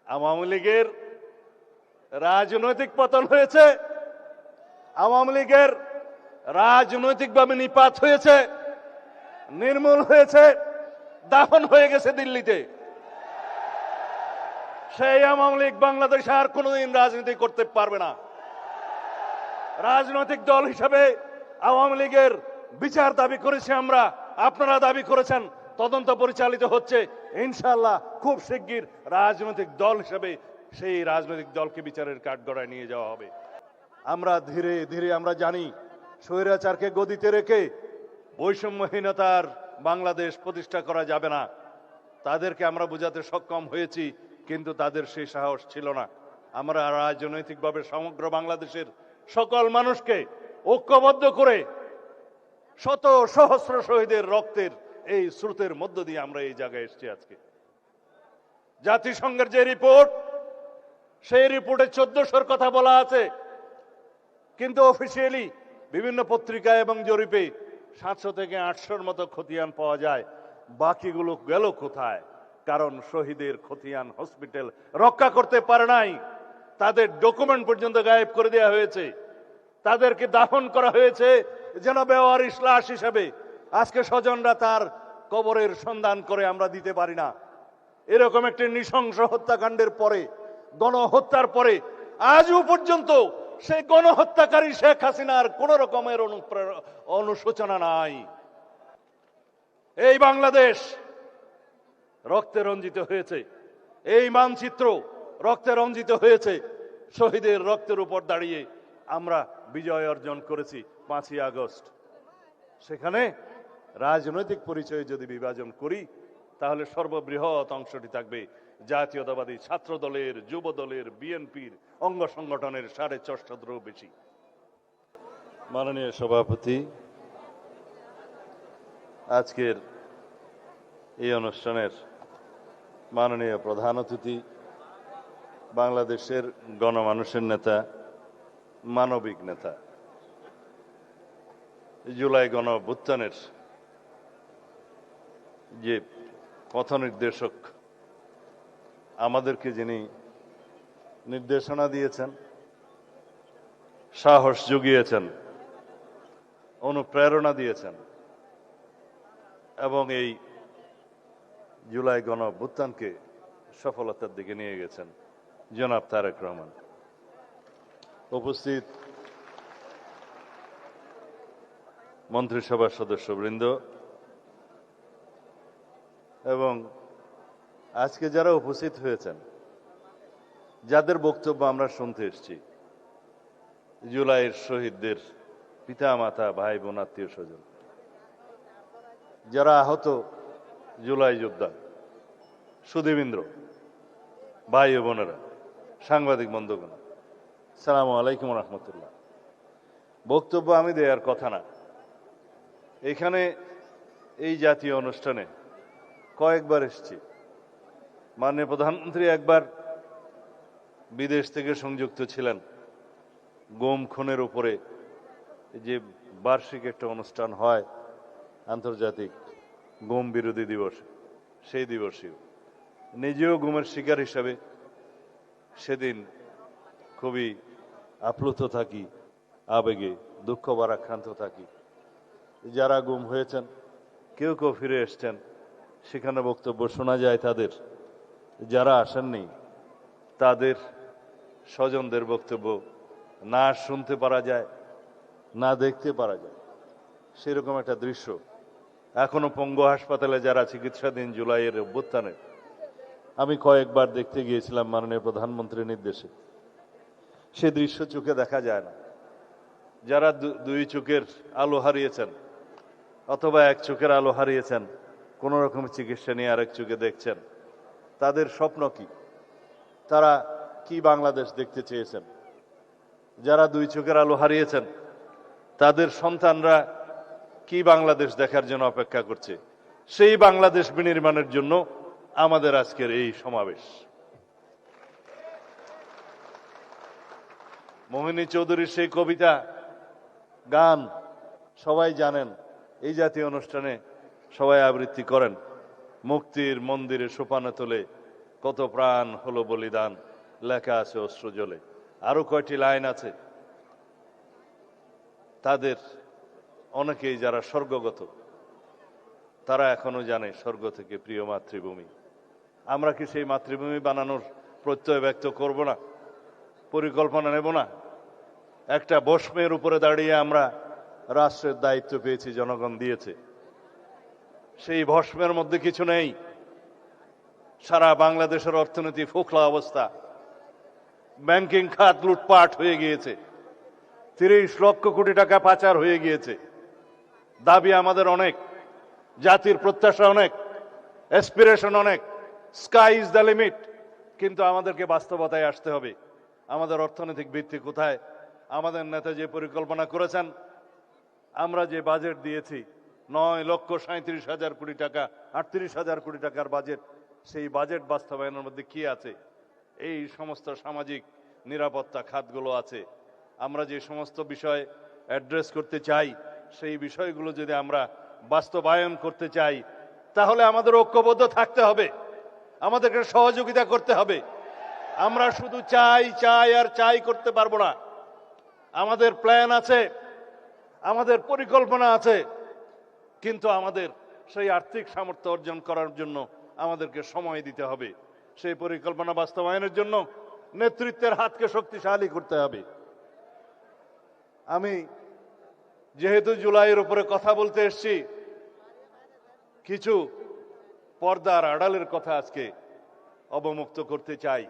আওয়ামী লীগের রাজনৈতিক পতন হয়েছে, আওয়ামী লীগের রাজনৈতিকভাবে নিপাত হয়েছে, নির্মূল হয়েছে, দাফন হয়ে গেছে দিল্লিতে। সেই আওয়ামী লীগ বাংলাদেশে আর কোনোদিন রাজনীতি করতে পারবে না। রাজনৈতিক দল হিসেবে আওয়ামী লীগের বিচার দাবি করেছি আমরা, আপনারা দাবি করেছেন, তদন্ত পরিচালিত হচ্ছে। ইনশাআল্লাহ খুব শিগগির রাজনৈতিক দল হিসেবে সেই রাজনৈতিক দলকে বিচারের কাঠগড়ায় নিয়ে যাওয়া হবে। আমরা ধীরে ধীরে আমরা জানি স্বৈরাচারকে গদিতে রেখে বৈষম্যহীনতার বাংলাদেশ প্রতিষ্ঠা করা যাবে না। তাদেরকে আমরা বোঝাতে সক্ষম হয়েছি, কিন্তু তাদের সেই সাহস ছিল না। আমরা রাজনৈতিকভাবে সমগ্র বাংলাদেশের সকল মানুষকে ঐক্যবদ্ধ করে শত সহস্র শহীদের রক্তের এই স্রোতের মধ্য দিয়ে আমরা এই জায়গায় এসেছি আজকে। জাতিসংঘের যে রিপোর্ট, সেই রিপোর্টে 1400-র কথা বলা আছে, কিন্তু অফিসিয়ালি বিভিন্ন পত্রিকা এবং জরিপে 700 থেকে 800-র মতো খতিয়ান পাওয়া যায়। বাকিগুলো গেল কোথায়? কারণ শহীদের খতিয়ান হসপিটাল রক্ষা করতে পারে নাই, তাদের ডকুমেন্ট পর্যন্ত গায়েব করে দেওয়া হয়েছে, তাদেরকে দাফন করা হয়েছে যেন বেওয়ারিশ লাশ হিসেবে। আজকে স্বজনরা তার কবরের সন্ধান করে আমরা দিতে পারি না। এরকম একটি নৃশংস হত্যাকাণ্ডের পরে, গণহত্যার পরে আজও পর্যন্ত সেই গণহত্যাকারী শেখ হাসিনার কোন রকমের অনুশোচনা নাই। এই বাংলাদেশ রক্তে রঞ্জিত হয়েছে, এই মানচিত্র রক্তে রঞ্জিত হয়েছে। শহীদের রক্তের উপর দাঁড়িয়ে আমরা বিজয় অর্জন করেছি 5ই আগস্ট। সেখানে রাজনৈতিক পরিচয়ে যদি বিভাজন করি, তাহলে সর্ববৃহৎ অংশটি থাকবে জাতীয়তাবাদী ছাত্র দলের, যুব দলের, বিএনপির অঙ্গ সংগঠনের 450-ও বেশি। মাননীয় সভাপতি, আজকের এই অনুষ্ঠানের মাননীয় প্রধান অতিথি, বাংলাদেশের গণমানুষের নেতা, মানবিক নেতা, জুলাই গণঅভ্যুত্থানের যে পথ নির্দেশক, আমাদেরকে যিনি নির্দেশনা দিয়েছেন, সাহস জুগিয়েছেন, অনুপ্রেরণা দিয়েছেন এবং এই জুলাই গণঅভ্যুত্থানকে সফলতার দিকে নিয়ে গেছেন, জনাব তারেক রহমান। উপস্থিত মন্ত্রিসভার সদস্যবৃন্দ এবং আজকে যারা উপস্থিত হয়েছেন, যাদের বক্তব্য আমরা শুনতে এসেছি, জুলাইয়ের শহীদদের পিতা মাতা, ভাই বোন, আত্মীয় স্বজন, যারা আহত জুলাই যোদ্ধা, সুধীবৃন্দ, ভাই ও বোনেরা, সাংবাদিক বন্ধুগণ, আসসালামু আলাইকুম রহমতুল্লাহ। বক্তব্য আমি দেওয়ার কথা না। এখানে এই জাতীয় অনুষ্ঠানে কয়েকবার এসেছি। মাননীয় প্রধানমন্ত্রী একবার বিদেশ থেকে সংযুক্ত ছিলেন, গুম খুনের উপরে যে বার্ষিক একটা অনুষ্ঠান হয় আন্তর্জাতিক গুম বিরোধী দিবস, সেই দিবসেও নিজেও গুমের শিকার হিসাবে সেদিন খুবই আপ্লুত থাকি, আবেগে দুঃখ ভারাক্রান্ত থাকি। যারা গুম হয়েছেন, কেউ কেউ ফিরে এসছেন, সেখানে বক্তব্য শোনা যায় তাদের। যারা আসেননি তাদের স্বজনদের বক্তব্য না শুনতে পারা যায়, না দেখতে পারা যায়। সেরকম একটা দৃশ্য এখনো পঙ্গু হাসপাতালে যারা চিকিৎসাধীন জুলাইয়ের অভ্যুত্থানে, আমি কয়েকবার দেখতে গিয়েছিলাম মাননীয় প্রধানমন্ত্রীর নির্দেশে। সে দৃশ্য চোখে দেখা যায় না। যারা দুই চোখের আলো হারিয়েছেন অথবা এক চোখের আলো হারিয়েছেন, কোন রকম চিকিৎসা নিয়ে আরেক চোখে দেখছেন, তাদের স্বপ্ন কি? তারা কি বাংলাদেশ দেখতে চেয়েছেন? যারা দুই চোখের আলো হারিয়েছেন, তাদের সন্তানরা কি বাংলাদেশ দেখার জন্য অপেক্ষা করছে? সেই বাংলাদেশ বিনির্মাণের জন্য আমাদের আজকের এই সমাবেশ। মোহিনী চৌধুরীর সেই কবিতা, গান সবাই জানেন, এই জাতীয় অনুষ্ঠানে সবাই আবৃত্তি করেন। মুক্তির মন্দিরে সোপানে তোলে কত প্রাণ হলো বলিদান, লেখা আছে অশ্রু জলে। আরো কয়টি লাইন আছে। তাদের অনেকেই যারা স্বর্গগত, তারা এখনো জানে স্বর্গ থেকে প্রিয় মাতৃভূমি। আমরা কি সেই মাতৃভূমি বানানোর প্রত্যয় ব্যক্ত করব না? পরিকল্পনা নেব না? একটা বস্মের উপরে দাঁড়িয়ে আমরা রাষ্ট্রের দায়িত্ব পেয়েছি, জনগণ দিয়েছে। সেই ভস্মের মধ্যে কিছু নেই। সারা বাংলাদেশের অর্থনীতি ফোকলা অবস্থা, ব্যাংকিং খাত লুটপাট হয়ে গিয়েছে, 30 লক্ষ কোটি টাকা পাচার হয়ে গিয়েছে। দাবি আমাদের অনেক, জাতির প্রত্যাশা অনেক, অ্যাসপিরেশন অনেক, স্কাই ইজ দ্য লিমিট। কিন্তু আমাদেরকে বাস্তবতায় আসতে হবে। আমাদের অর্থনৈতিক ভিত্তি কোথায়? আমাদের নেতা যে পরিকল্পনা করেছেন, আমরা যে বাজেট দিয়েছি 9,37,000 কোটি টাকা, 38,000 কোটি টাকার বাজেট, সেই বাজেট বাস্তবায়নের মধ্যে কি আছে? এই সমস্ত সামাজিক নিরাপত্তা খাতগুলো আছে। আমরা যে সমস্ত বিষয় অ্যাড্রেস করতে চাই, সেই বিষয়গুলো যদি আমরা বাস্তবায়ন করতে চাই, তাহলে আমাদের ঐক্যবদ্ধ থাকতে হবে, আমাদেরকে সহযোগিতা করতে হবে। আমরা শুধু চাই চাই আর চাই করতে পারবো না। আমাদের প্ল্যান আছে, আমাদের পরিকল্পনা আছে, কিন্তু আমাদের সেই আর্থিক সামর্থ্য অর্জন করার জন্য আমাদেরকে সময় দিতে হবে। সেই পরিকল্পনা বাস্তবায়নের জন্য নেতৃত্বের হাতকে শক্তিশালী করতে হবে। আমি যেহেতু জুলাইয়ের উপরে কথা বলতে এসেছি, কিছু পর্দার আড়ালের কথা আজকে অবমুক্ত করতে চাই।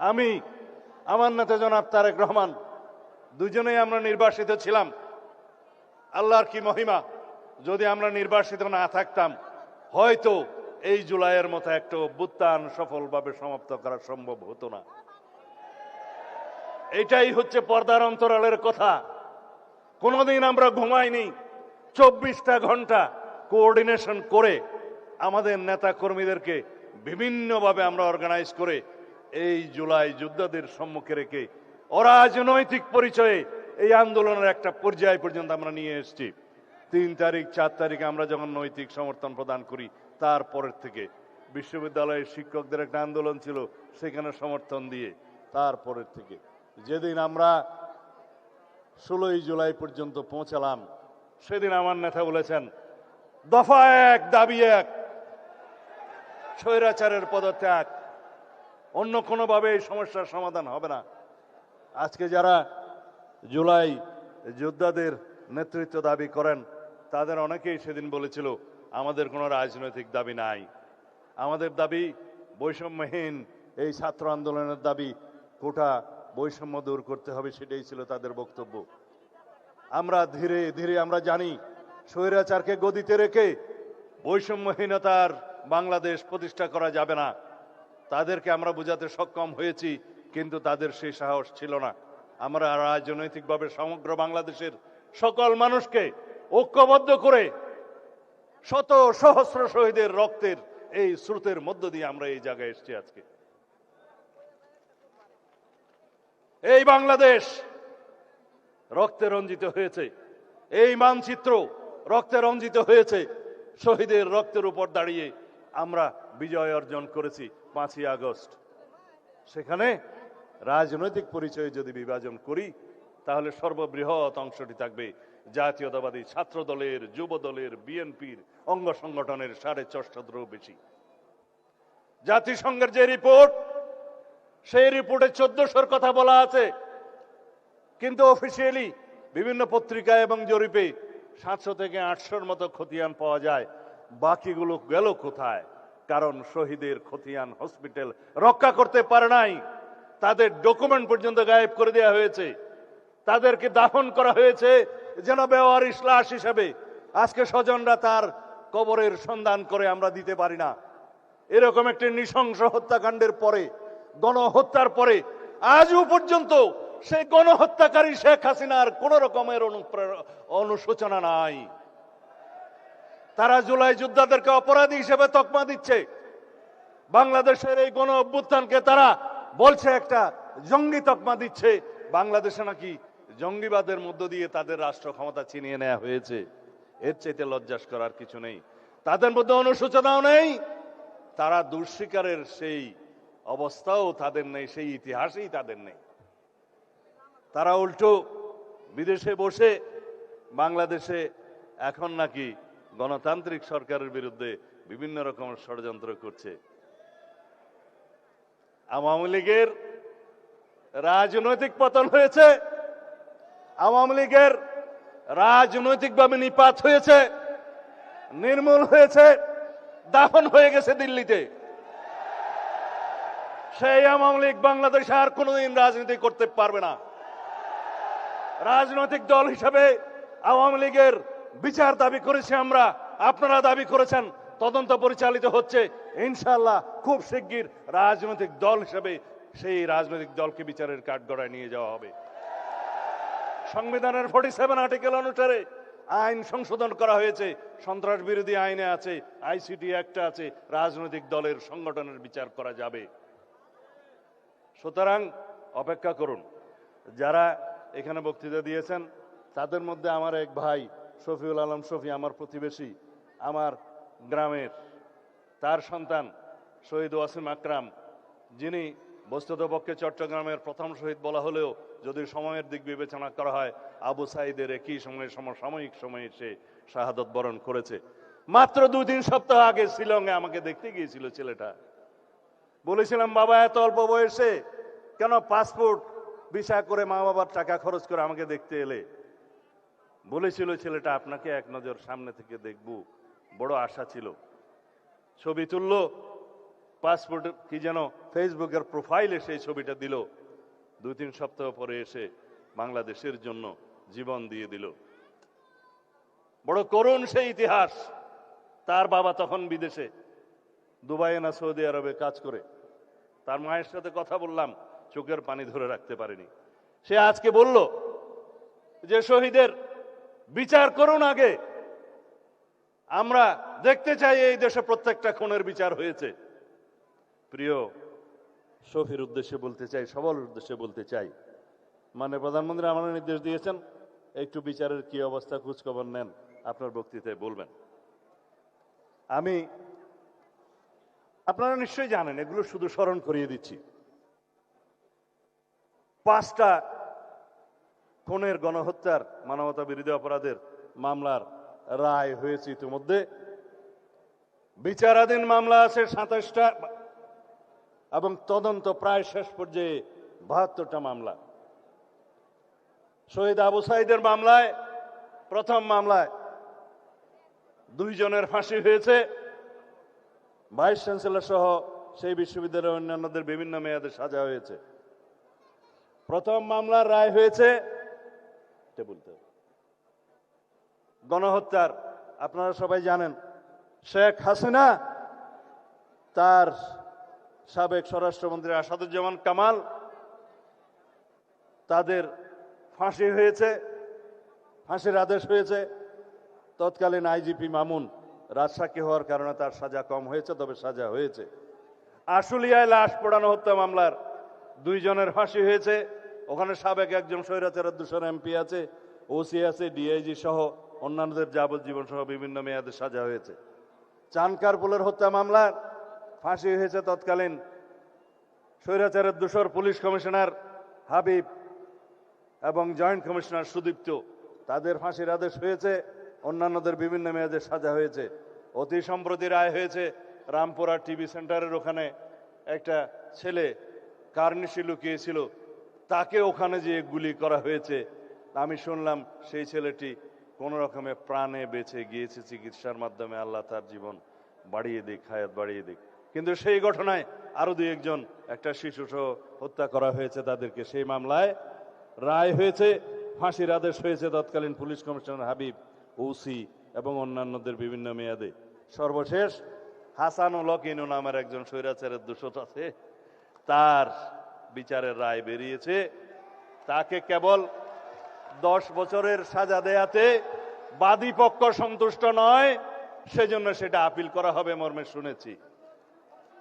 আমি, আমার নেতা জনাব তারেক রহমান, দুজনেই আমরা নির্বাসিত ছিলাম। আল্লাহর কি মহিমা, যদি আমরা নির্বাসিত না থাকতাম, হয়তো এই জুলাইয়ের মতো একটা অভ্যুত্থান সফলভাবে সমাপ্ত করা সম্ভব হতো না। এটাই হচ্ছে পর্দার অন্তরালের কথা। কোনোদিন আমরা ঘুমাইনি। 24টা ঘন্টা কোঅর্ডিনেশন করে আমাদের নেতা কর্মীদেরকে বিভিন্নভাবে আমরা অর্গানাইজ করে এই জুলাই যোদ্ধাদের সম্মুখে রেখে অরাজনৈতিক পরিচয়ে এই আন্দোলনের একটা পর্যায় পর্যন্ত আমরা নিয়ে এসেছি। 3 তারিখ 4 তারিখে আমরা যখন নৈতিক সমর্থন প্রদান করি, তারপরের থেকে বিশ্ববিদ্যালয়ের শিক্ষকদের একটা আন্দোলন ছিল, সেখানে সমর্থন দিয়ে তারপরের থেকে যেদিন আমরা 16ই জুলাই পর্যন্ত পৌঁছালাম, সেদিন আমার নেতা বলেছেন, দফা 1 দাবি 1, স্বৈরাচারের পদত্যাগ, অন্য কোনোভাবে এই সমস্যার সমাধান হবে না। আজকে যারা জুলাই যোদ্ধাদের নেতৃত্ব দাবি করেন, তাদের অনেকেই সেদিন বলেছিল আমাদের কোনো রাজনৈতিক দাবি নাই, আমাদের দাবি বৈষম্যহীন এই ছাত্র আন্দোলনের দাবি, কোটা বৈষম্য দূর করতে হবে, সেটাই ছিল তাদের বক্তব্য। আমরা ধীরে ধীরে আমরা জানি স্বৈরাচারকে গদিতে রেখে বৈষম্যহীনতার বাংলাদেশ প্রতিষ্ঠা করা যাবে না। তাদেরকে আমরা বোঝাতে সক্ষম হয়েছি, কিন্তু তাদের সেই সাহস ছিল না। আমরা রাজনৈতিকভাবে সমগ্র বাংলাদেশের সকল মানুষকে ঐক্যবদ্ধ করে শত সহস্র শহীদের রক্তের এই স্রোতের মধ্য দিয়ে আমরা এই জায়গায় এসেছি। আজকে এই বাংলাদেশ রক্তে রঞ্জিত হয়েছে, এই মানচিত্র রক্তে রঞ্জিত হয়েছে। শহীদের রক্তের উপর দাঁড়িয়ে আমরা বিজয় অর্জন করেছি 5ই আগস্ট। সেখানে রাজনৈতিক পরিচয়ে যদি বিভাজন করি, তাহলে সর্ববৃহৎ অংশটি থাকবে জাতীয়তাবাদী ছাত্র দলের, যুব দলের, বিএনপির অঙ্গ সংগঠনের 4.5 বেশি। জাতিসংঘের যে রিপোর্ট, সেই রিপোর্টে 1400-র কথা বলা আছে, কিন্তু অফিসিয়ালি বিভিন্ন পত্রিকা এবং জরিপে 700 থেকে 800-র মতো খতিয়ান পাওয়া যায়। বাকিগুলো গেল কোথায়? কারণ শহীদের খতিয়ান হসপিটাল রক্ষা করতে পারে নাই, তাদের ডকুমেন্ট পর্যন্ত গায়েব করে দেওয়া হয়েছে, তাদেরকে দাফন করা হয়েছে যেন বেওয়ারিশ লাশ হিসেবে। আজকে স্বজনরা তার কবরের সন্ধান করে আমরা দিতে পারি না। এরকম একটি নৃশংস হত্যাকাণ্ডের পরে, গণহত্যার পরে আজও পর্যন্ত সেই গণহত্যাকারী শেখ হাসিনার কোন রকমের অনুশোচনা নাই। তারা জুলাই যোদ্ধাদেরকে অপরাধী হিসেবে তকমা দিচ্ছে। বাংলাদেশের এই গণ অভ্যুত্থানকে তারা বলছে একটা জঙ্গি তকমা দিচ্ছে। বাংলাদেশে নাকি জঙ্গিবাদের মধ্য দিয়ে তাদের রাষ্ট্র ক্ষমতা ছিনিয়ে নেওয়া হয়েছে। এর চাইতে লজ্জাস করার কিছু নেই। তাদের মধ্যে অনুশোচনাও নেই, তারা দুঃস্বীকারের সেই অবস্থাও তাদের নেই, সেই ইতিহাসই তাদের নেই। তারা উল্টো বিদেশে বসে বাংলাদেশে এখন নাকি গণতান্ত্রিক সরকারের বিরুদ্ধে বিভিন্ন রকমের ষড়যন্ত্র করছে। আওয়ামী লীগের রাজনৈতিক পতন হয়েছে, আওয়ামী লীগের রাজনৈতিকভাবে নিপাত হয়েছে, নির্মূল হয়েছে, দাফন হয়ে গেছে দিল্লিতে। সেই আওয়ামী লীগ বাংলাদেশে আর কোনোদিন রাজনীতি করতে পারবে না। রাজনৈতিক দল হিসেবে আওয়ামী লীগের বিচার দাবি করেছি আমরা, আপনারা দাবি করেছেন, তদন্ত পরিচালিত হচ্ছে। ইনশাআল্লাহ খুব শিগগির রাজনৈতিক দল হিসেবে সেই রাজনৈতিক দলকে বিচারের কাঠগড়ায় নিয়ে যাওয়া হবে। সংবিধানের 47 আর্টিকেল অনুসারে আইন সংশোধন করা হয়েছে, সন্ত্রাস বিরোধী আইনে আছে, আইসিটি অ্যাক্টে আছে, রাজনৈতিক দলের সংগঠনের বিচার করা যাবে। সুতরাং অপেক্ষা করুন। যারা এখানে বক্তৃতা দিয়েছেন তাদের মধ্যে আমার এক ভাই শফিউল আলম শফি, আমার প্রতিবেশী, আমার গ্রামের, তার সন্তান শহীদ ওয়াসিম আকরাম, যিনি বস্তুতপক্ষে চট্টগ্রামের প্রথম শহীদ বলা হলেও যদি সময়ের দিক বিবেচনা করা হয় আবু সাইদের একই সময়ে সমসাময়িক সময়ে সে শাহাদত বরণ করেছে। মাত্র 2-3 সপ্তাহ আগে শিলংয়ে আমাকে দেখতে গিয়েছিল ছেলেটা। বলেছিলাম, বাবা এত অল্প বয়সে কেন পাসপোর্ট ভিসা করে মা বাবার টাকা খরচ করে আমাকে দেখতে এলে? বলেছিল ছেলেটা, আপনাকে এক নজর সামনে থেকে দেখব, বড় আশা ছিল। ছবি তুলল, পাসপোর্ট কি যেন ফেসবুকের প্রোফাইলে সেই ছবিটা দিল। 2-3 সপ্তাহ পরে এসে বাংলাদেশের জন্য জীবন দিয়ে দিল। বড় করুণ সেই ইতিহাস। তার বাবা তখন বিদেশে, দুবাই না সৌদি আরবে কাজ করে। তার মায়ের সাথে কথা বললাম, চোখের পানি ধরে রাখতে পারেনি। সে আজকে বলল যে শহীদের বিচার করুন আগে, আমরা দেখতে চাই এই দেশে প্রত্যেকটা খুনের বিচার হয়েছে। প্রিয় শফির উদ্দেশ্যে বলতে চাই, সবার উদ্দেশ্যে বলতে চাই, মানে প্রধানমন্ত্রী আমার নির্দেশ দিয়েছেন একটু বিচারের কি অবস্থা খোঁজখবর নেন, আপনার বক্তৃতায় বলবেন। আপনারা নিশ্চয়ই জানেন, এগুলো শুধু স্মরণ করিয়ে দিচ্ছি। 5টা খুনের, গণহত্যার, মানবতা বিরোধী অপরাধের মামলার রায় হয়েছে ইতিমধ্যে। বিচারাধীন মামলা আছে 27টা এবং তদন্ত প্রায় শেষ পর্যায়ে 72টা মামলা। শহীদ আবু সাইদের মামলায়, প্রথম মামলায় 2 জনের ফাঁসি হয়েছে। ভাইস চ্যান্সেলর সহ সেই বিশ্ববিদ্যালয়ের অন্যান্যদের বিভিন্ন মেয়াদে সাজা হয়েছে। প্রথম মামলার রায় হয়েছে গণহত্যার। আপনারা সবাই জানেন, শেখ হাসিনা, তার সাবেক স্বরাষ্ট্রমন্ত্রী আসাদুজ্জামান কামাল, তাদের ফাঁসি হয়েছে, ফাঁসির আদেশ হয়েছে। তৎকালীন আইজিপি মামুন রাজসাক্ষী হওয়ার কারণে তার সাজা কম হয়েছে, তবে সাজা হয়েছে। আশুলিয়ায় লাশ পোড়ানো হত্যা মামলার 2 জনের ফাঁসি হয়েছে। ওখানে সাবেক একজন স্বৈরাচারের 200 এমপি আছে, ওসি আছে, ডিআইজি সহ অন্যান্যদের যাবজ্জীবন সহ বিভিন্ন মেয়াদে সাজা হয়েছে। চানকারপুলের হত্যা মামলার ফাঁসি হয়েছে তৎকালীন স্বৈরাচারের 200 পুলিশ কমিশনার হাবিব এবং জয়েন্ট কমিশনার সুদীপ্ত, তাদের ফাঁসির আদেশ হয়েছে। অন্যান্যদের বিভিন্ন মেয়াদে সাজা হয়েছে। অতি সম্প্রতি রায় হয়েছে রামপুরা টিভি সেন্টারের ওখানে একটা ছেলে কার্নিশে লুকিয়েছিল, তাকে ওখানে যে গুলি করা হয়েছে। আমি শুনলাম সেই ছেলেটি কোন রকমে প্রাণে বেঁচে গিয়েছে চিকিৎসার মাধ্যমে, আল্লাহ তার জীবন বাড়িয়ে দিক, হায়াত বাড়িয়ে দিক। কিন্তু সেই ঘটনায় আরো 2-1 জন, একটা শিশু সহ হত্যা করা হয়েছে তাদেরকে। সেই মামলায় রায় হয়েছে, ফাঁসির আদেশ হয়েছে তৎকালীন পুলিশ কমিশনার হাবিব, ওসি এবং অন্যান্যদের বিভিন্ন মেয়াদে। সর্বশেষ হাসানুল হক ইনু নামের একজন স্বৈরাচারের 200 আছে, তার বিচারের রায় বেরিয়েছে। তাকে কেবল 10 বছরের সাজা দেয়াতে বাদী পক্ষ সন্তুষ্ট নয়, সেজন্য সেটা আপিল করা হবে মর্মে শুনেছি।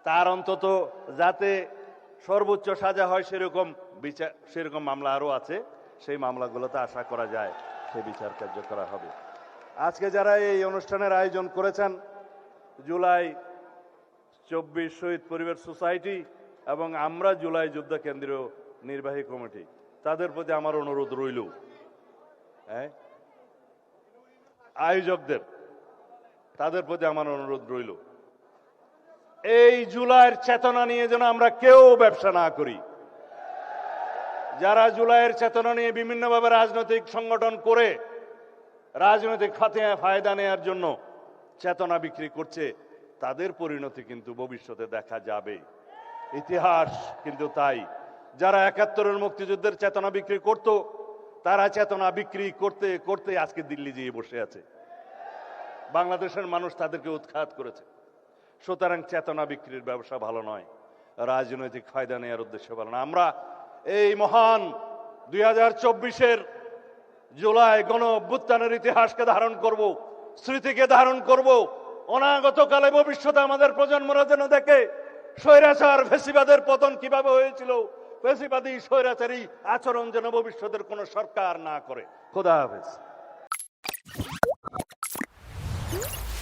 তার অন্তত যাতে সর্বোচ্চ সাজা হয় সেরকম বিচার, সেরকম মামলা আরো আছে, সেই মামলাগুলোতে আশা করা যায় সে বিচার কার্য করা হবে। আজকে যারা এই অনুষ্ঠানের আয়োজন করেছেন, জুলাই 24 শহীদ পরিবার সোসাইটি এবং আমরা জুলাই যোদ্ধা কেন্দ্রীয় নির্বাহী কমিটি, তাদের প্রতি আমার অনুরোধ রইল, হ্যাঁ, আয়োজকদের, তাদের প্রতি আমার অনুরোধ রইল, এই জুলাইয়ের চেতনা নিয়ে যেন আমরা কেউ ব্যবসা না করি। যারা জুলাইয়ের চেতনা নিয়ে বিভিন্নভাবে রাজনৈতিক সংগঠন করে রাজনৈতিক ফায়দা নেয়ার জন্য চেতনা বিক্রি করছে, তাদের পরিণতি কিন্তু ভবিষ্যতে দেখা যাবে। ইতিহাস কিন্তু তাই। যারা 71-এর মুক্তিযুদ্ধের চেতনা বিক্রি করত, তারা চেতনা বিক্রি করতে করতে আজকে দিল্লি গিয়ে বসে আছে। বাংলাদেশের মানুষ তাদেরকে উৎখাত করেছে। সুতরাং চেতনা বিক্রির ব্যবসা ভালো নয়, রাজনৈতিক ফায়দা নেওয়ার উদ্দেশ্যে ভালো না। আমরা এই মহান 2024-এর জুলাই গণ অভ্যুত্থানের ইতিহাসকে ধারণ করব, স্মৃতিকে ধারণ করব। অনাগত কালে ভবিষ্যতে আমাদের প্রজন্মরা যেন দেখে স্বৈরাচার ফ্যাসিবাদের পতন কিভাবে হয়েছিল, ফ্যাসিবাদী স্বৈরাচারী আচরণ যেন ভবিষ্যতের কোন সরকার না করে। খোদা হাফেজ।